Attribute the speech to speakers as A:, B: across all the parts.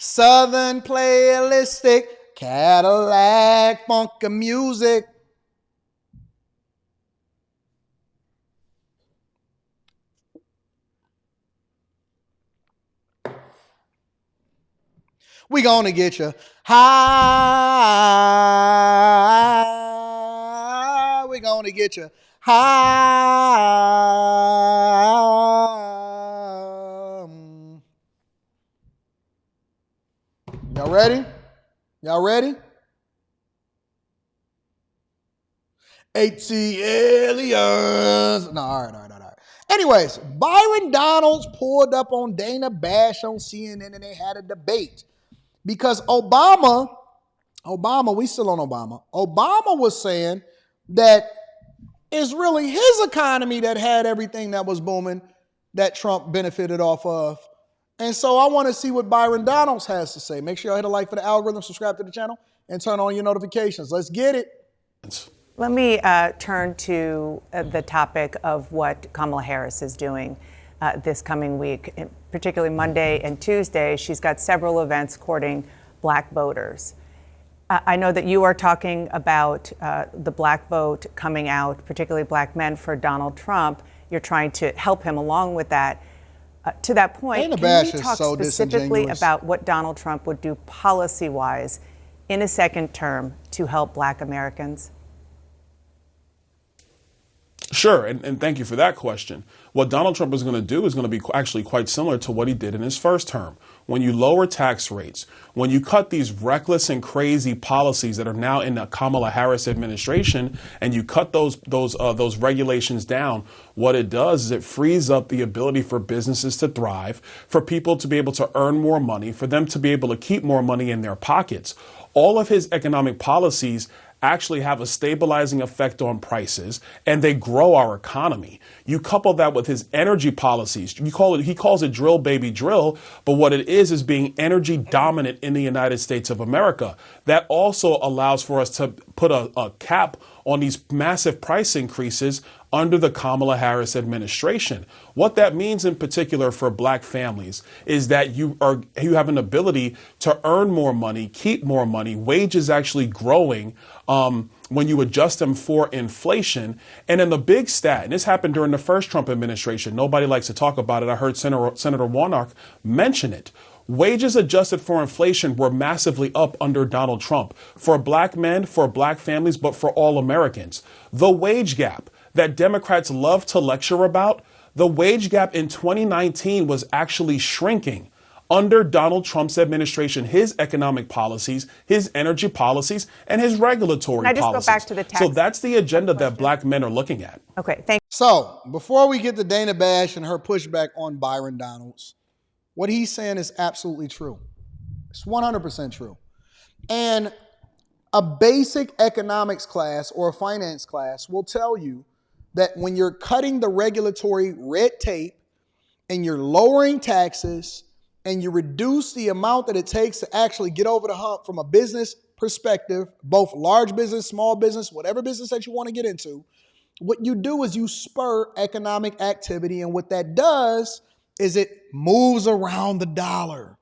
A: Southern playlistic, Cadillac funky music. We gonna get you high. We gonna get you high. Y'all ready? Y'all ready? HC aliens. No, all right. Anyways, Byron Donalds pulled up on Dana Bash on CNN and they had a debate. Because Obama, we still on Obama. Obama was saying that it's really his economy that had everything that was booming that Trump benefited off of. And so I want to see what Byron Donalds has to say. Make sure y'all hit a like for the algorithm, subscribe to the channel, and turn on your notifications. Let's get it.
B: Let me turn to the topic of what Kamala Harris is doing this coming week, particularly Monday and Tuesday. She's got several events courting black voters. I know that you are talking about the black vote coming out, particularly black men, for Donald Trump. You're trying to help him along with that. To that point, can you talk specifically about what Donald Trump would do policy-wise in a second term to help black Americans?
C: Sure, and thank you for that question. What Donald Trump is going to do is going to be actually quite similar to what he did in his first term. When you lower tax rates, when you cut these reckless and crazy policies that are now in the Kamala Harris administration, and you cut those regulations down, what it does is it frees up the ability for businesses to thrive, for people to be able to earn more money, for them to be able to keep more money in their pockets. All of his economic policies actually have a stabilizing effect on prices, and they grow our economy. You couple that with his energy policies. He calls it drill, baby, drill, but what it is being energy dominant in the United States of America. That also allows for us to put a cap on these massive price increases under the Kamala Harris administration. What that means in particular for black families is that you have an ability to earn more money, keep more money, wages actually growing when you adjust them for inflation. And then the big stat, and this happened during the first Trump administration, nobody likes to talk about it. I heard Senator Warnock mention it. Wages adjusted for inflation were massively up under Donald Trump for black men, for black families, but for all Americans. The wage gap that Democrats love to lecture about, the wage gap in 2019 was actually shrinking under Donald Trump's administration, his economic policies, his energy policies, and his regulatory policies.
B: Can I just go back to the tax?
C: So that's the agenda that black men are looking at.
B: Okay, thank you.
A: So before we get to Dana Bash and her pushback on Byron Donalds, what he's saying is absolutely true. It's 100% true. And a basic economics class or a finance class will tell you that when you're cutting the regulatory red tape and you're lowering taxes and you reduce the amount that it takes to actually get over the hump from a business perspective, both large business, small business, whatever business that you want to get into, what you do is you spur economic activity. And what that does is it moves around the dollar.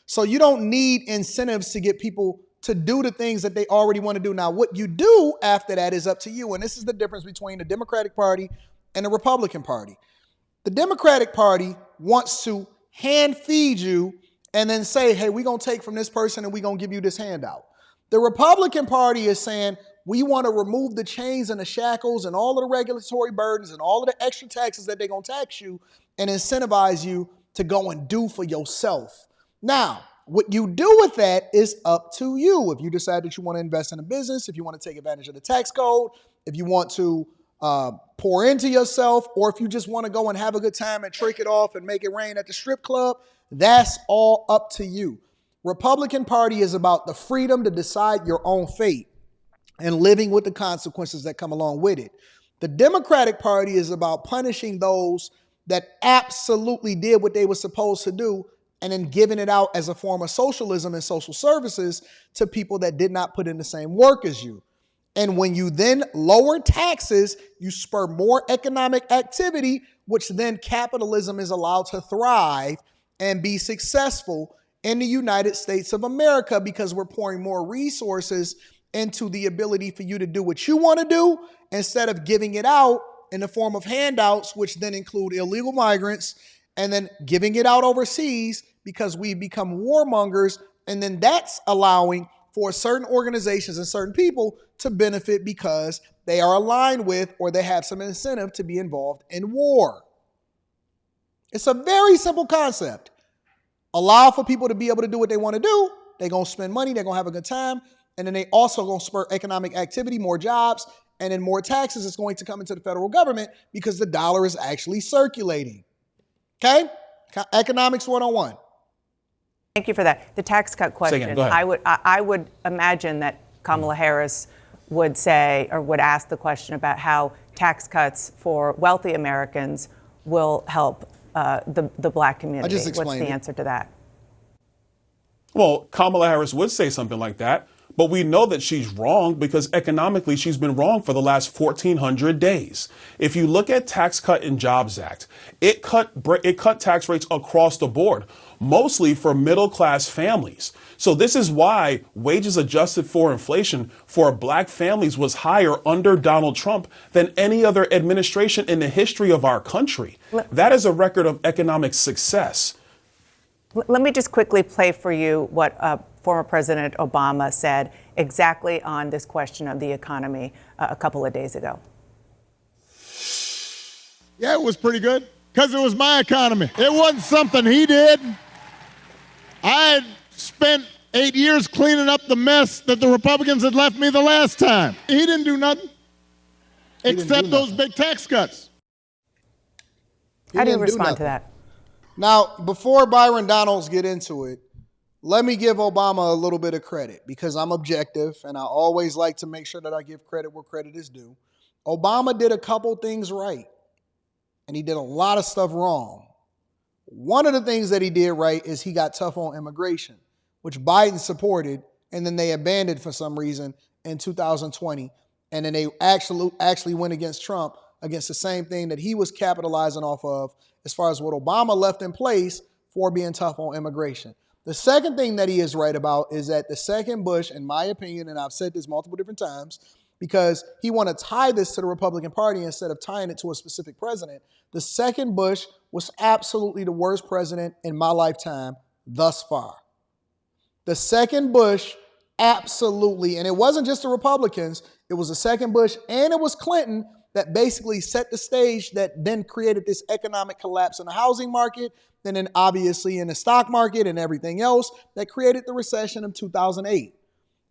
A: So you don't need incentives to get people to do the things that they already want to do. Now, what you do after that is up to you. And this is the difference between the Democratic Party and the Republican Party. The Democratic Party wants to hand feed you and then say, hey, we're going to take from this person and we're going to give you this handout. The Republican Party is saying, we want to remove the chains and the shackles and all of the regulatory burdens and all of the extra taxes that they're going to tax you and incentivize you to go and do for yourself. Now, what you do with that is up to you. If you decide that you want to invest in a business, if you want to take advantage of the tax code, if you want to pour into yourself, or if you just want to go and have a good time and trick it off and make it rain at the strip club, that's all up to you. Republican Party is about the freedom to decide your own fate and living with the consequences that come along with it. The Democratic Party is about punishing those that absolutely did what they were supposed to do and then giving it out as a form of socialism and social services to people that did not put in the same work as you. And when you then lower taxes, you spur more economic activity, which then capitalism is allowed to thrive and be successful in the United States of America because we're pouring more resources into the ability for you to do what you want to do instead of giving it out in the form of handouts, which then include illegal migrants, and then giving it out overseas because we become warmongers. And then that's allowing for certain organizations and certain people to benefit because they are aligned with or they have some incentive to be involved in war. It's a very simple concept. Allow for people to be able to do what they want to do. They're going to spend money. They're going to have a good time. And then they also going to spur economic activity, more jobs, and then more taxes is going to come into the federal government because the dollar is actually circulating. Okay? Economics 101.
B: Thank you for that. The tax cut question.
C: Go ahead.
B: I would imagine that Kamala Harris would say or would ask the question about how tax cuts for wealthy Americans will help the black community.
A: I just
B: What's
A: explained
B: the
A: it.
B: answer to that?
C: Well, Kamala Harris would say something like that, but we know that she's wrong because economically she's been wrong for the last 1,400 days. If you look at Tax Cut and Jobs Act, it cut tax rates across the board, mostly for middle-class families. So this is why wages adjusted for inflation for black families was higher under Donald Trump than any other administration in the history of our country. That is a record of economic success.
B: Let me just quickly play for you what former President Obama said exactly on this question of the economy a couple of days ago.
D: Yeah, it was pretty good because it was my economy. It wasn't something he did. I had spent 8 years cleaning up the mess that the Republicans had left me the last time. He didn't do nothing except those big tax cuts.
B: How do you respond to that?
A: Now, before Byron Donalds get into it, let me give Obama a little bit of credit because I'm objective and I always like to make sure that I give credit where credit is due. Obama did a couple things right and he did a lot of stuff wrong. One of the things that he did right is he got tough on immigration, which Biden supported and then they abandoned for some reason in 2020. And then they actually went against Trump against the same thing that he was capitalizing off of as far as what Obama left in place for being tough on immigration. The second thing that he is right about is that the second Bush, in my opinion, and I've said this multiple different times, because he want to tie this to the Republican Party instead of tying it to a specific president, the second Bush was absolutely the worst president in my lifetime thus far. The second Bush, absolutely, and it wasn't just the Republicans, it was the second Bush and it was Clinton that basically set the stage that then created this economic collapse in the housing market, and then obviously in the stock market and everything else that created the recession of 2008.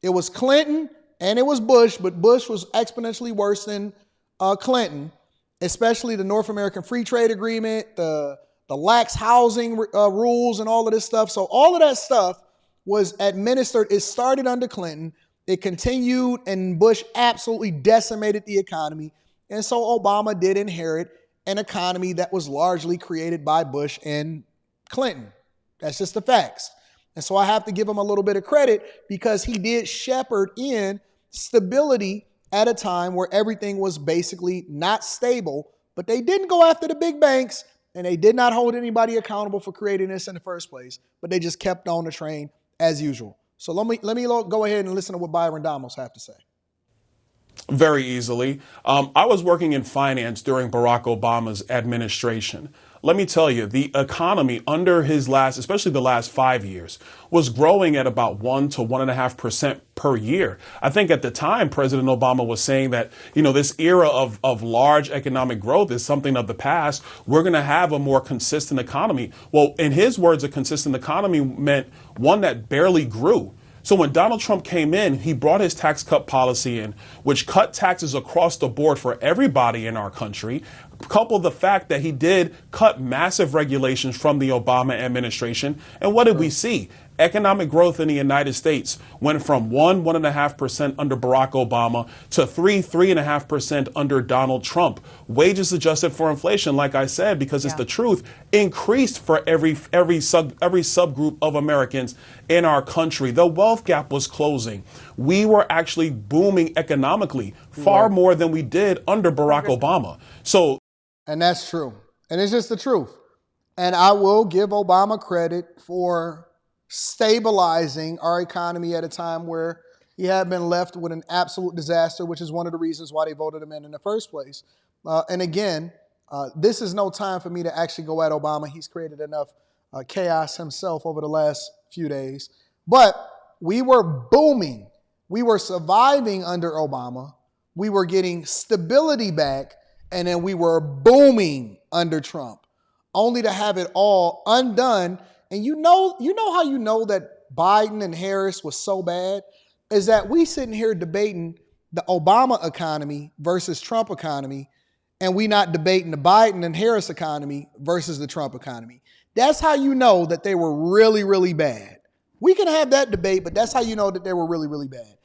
A: It was Clinton and it was Bush, but Bush was exponentially worse than Clinton, especially the North American Free Trade Agreement, the lax housing rules and all of this stuff. So all of that stuff was administered. It started under Clinton. It continued and Bush absolutely decimated the economy. And so Obama did inherit an economy that was largely created by Bush and Clinton. That's just the facts. And so I have to give him a little bit of credit because he did shepherd in stability at a time where everything was basically not stable, but they didn't go after the big banks and they did not hold anybody accountable for creating this in the first place, but they just kept on the train as usual. So let me go ahead and listen to what Byron Donalds have to say.
C: Very easily. I was working in finance during Barack Obama's administration. Let me tell you, the economy under especially the last 5 years, was growing at about 1 to 1.5% per year. I think at the time, President Obama was saying that, this era of large economic growth is something of the past. We're going to have a more consistent economy. Well, in his words, a consistent economy meant one that barely grew. So when Donald Trump came in, he brought his tax cut policy in, which cut taxes across the board for everybody in our country, coupled the fact that he did cut massive regulations from the Obama administration. And what did we see? Economic growth in the United States went from 1.5% under Barack Obama to 3.5% under Donald Trump. Wages adjusted for inflation, like I said, because it's the truth, increased for every subgroup of Americans in our country. The wealth gap was closing. We were actually booming economically far more than we did under Barack Obama.
A: And that's true. And it's just the truth. And I will give Obama credit for stabilizing our economy at a time where he had been left with an absolute disaster, which is one of the reasons why they voted him in the first place. And again, this is no time for me to actually go at Obama. He's created enough chaos himself over the last few days. But we were booming. We were surviving under Obama. We were getting stability back. And then we were booming under Trump, only to have it all undone. And you know how you know that Biden and Harris was so bad? Is that we sitting here debating the Obama economy versus Trump economy, and we not debating the Biden and Harris economy versus the Trump economy. That's how you know that they were really, really bad. We can have that debate, but that's how you know that they were really, really bad.